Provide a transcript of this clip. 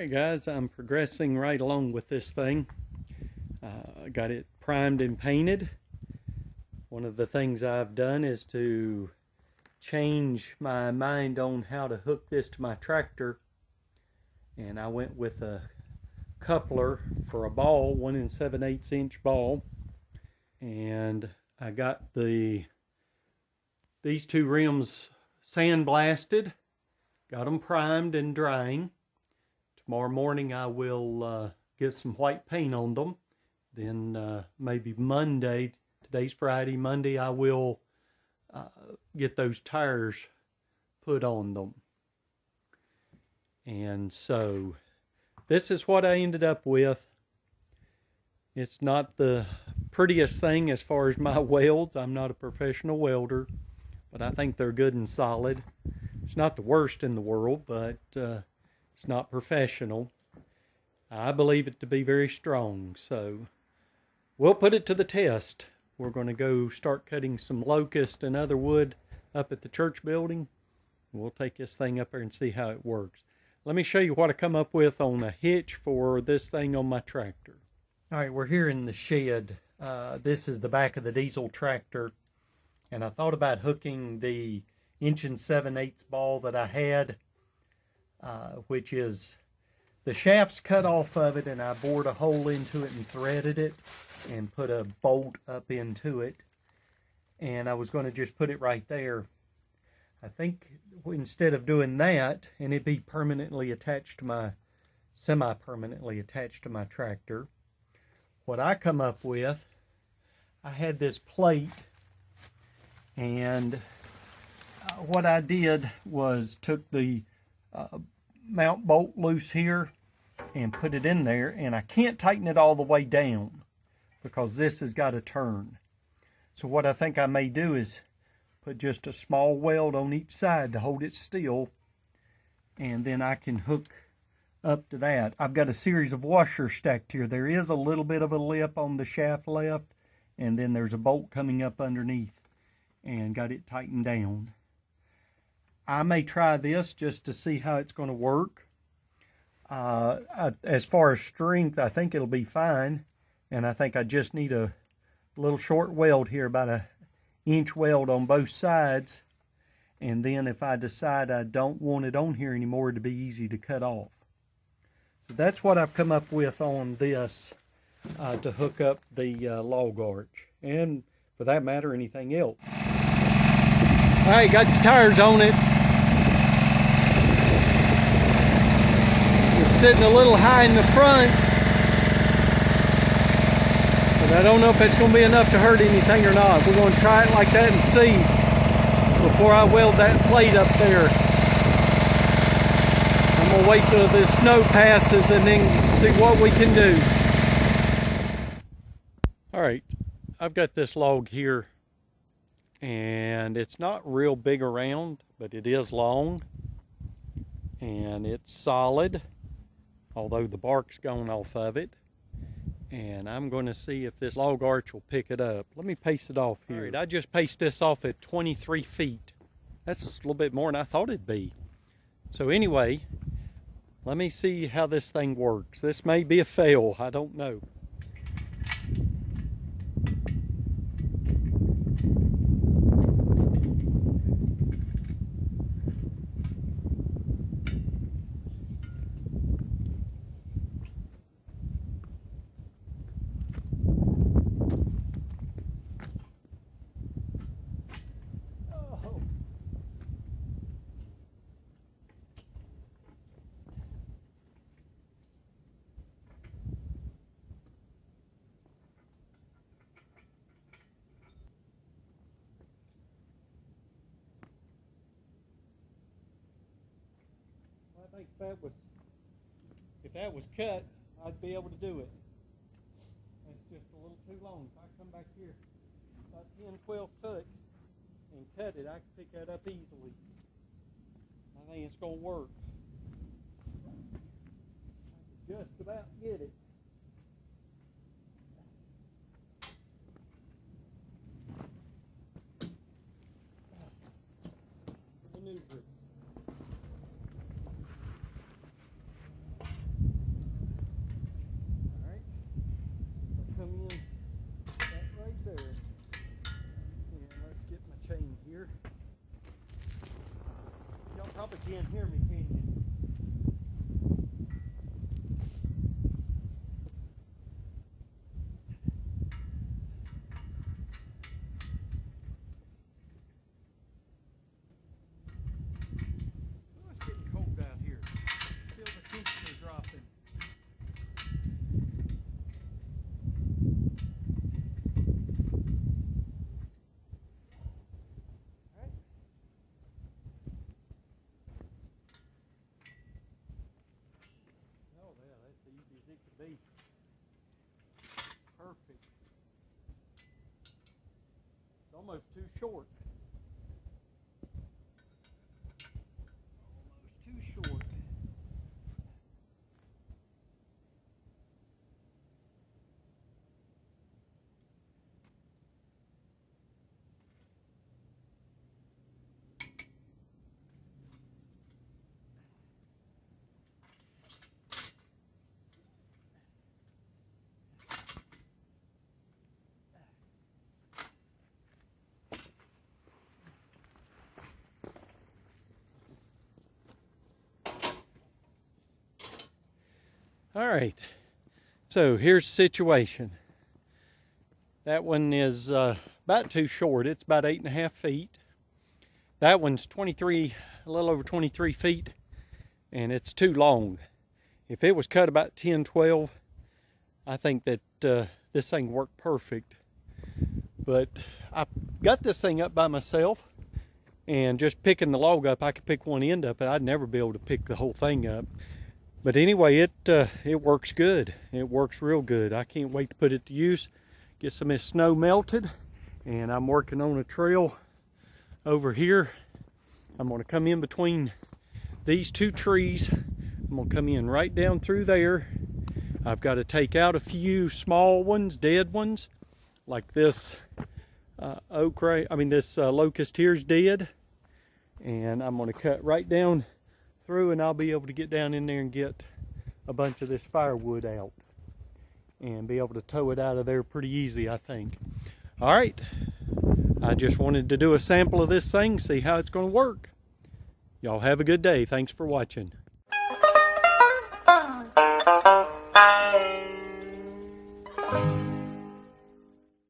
Alright guys, I'm progressing right along with this thing. Got it primed and painted. One of the things I've done is to change my mind on how to hook this to my tractor, and I went with a coupler for a ball, 1 7/8 inch ball, and I got these two rims sandblasted, got them primed and drying. Tomorrow morning I will get some white paint on them. Then maybe Monday, today's Friday, Monday I will get those tires put on them. And so this is what I ended up with. It's not the prettiest thing as far as my welds. I'm not a professional welder, but I think they're good and solid. It's not the worst in the world, but it's not professional. I believe it to be very strong, so we'll put it to the test. We're going to go start cutting some locust and other wood up at the church building. We'll take this thing up there and see how it works. Let me show you what I come up with on a hitch for this thing on my tractor. All right, we're here in the shed. This is the back of the diesel tractor, and I thought about hooking the 1 7/8 ball that I had, which is the shaft's cut off of it, and I bored a hole into it and threaded it and put a bolt up into it, and I was going to just put it right there. I think instead of doing that, and it be permanently attached to my, semi-permanently attached to my tractor, what I come up with, I had this plate, and what I did was took the mount bolt loose here and put it in there, and I can't tighten it all the way down because this has got to turn. So what I think I may do is put just a small weld on each side to hold it still, and then I can hook up to that. I've got a series of washers stacked here. There is a little bit of a lip on the shaft left, and then there's a bolt coming up underneath, and got it tightened down. I may try this just to see how it's going to work. As far as strength, I think it'll be fine, and I think I just need a little short weld here, about an inch weld on both sides, and then if I decide I don't want it on here anymore, it'll be easy to cut off. So that's what I've come up with on this to hook up the log arch, and for that matter, anything else. All right, got the tires on it. It's sitting a little high in the front, but I don't know if it's going to be enough to hurt anything or not. We're going to try it like that and see before I weld that plate up there. I'm going to wait till the snow passes and then see what we can do. All right, I've got this log here, and it's not real big around, but it is long, and it's solid, although the bark's gone off of it. And I'm going to see if this log arch will pick it up. Let me pace it off here. Right, I just paced this off at 23 feet. That's a little bit more than I thought it'd be. So anyway, let me see how this thing works. This may be a fail, I don't know. I think if that was cut, I'd be able to do it. It's just a little too long. If I come back here about 10, 12 foot and cut it, I can pick that up easily. I think it's going to work. I can just about get it. Maneuver it. You can't hear me, can you? Oh, it's getting cold out here. Feel the temperature dropping. Oh yeah, that's easy as it could be. Perfect. It's almost too short. Almost too short. All right, so here's the situation. That one is about too short. It's about 8.5 feet. That one's 23, a little over 23 feet, and it's too long. If it was cut about 10, 12, I think that this thing worked perfect. But I got this thing up by myself, and just picking the log up, I could pick one end up, but I'd never be able to pick the whole thing up. But anyway, it works good. It works real good. I can't wait to put it to use. Get some of this snow melted, and I'm working on a trail over here. I'm going to come in between these two trees. I'm going to come in right down through there. I've got to take out a few small ones, dead ones, like this this locust here's dead. And I'm going to cut right down through, and I'll be able to get down in there and get a bunch of this firewood out and be able to tow it out of there pretty easy, I think. All right, I just wanted to do a sample of this thing, see how it's going to work. Y'all have a good day. Thanks for watching.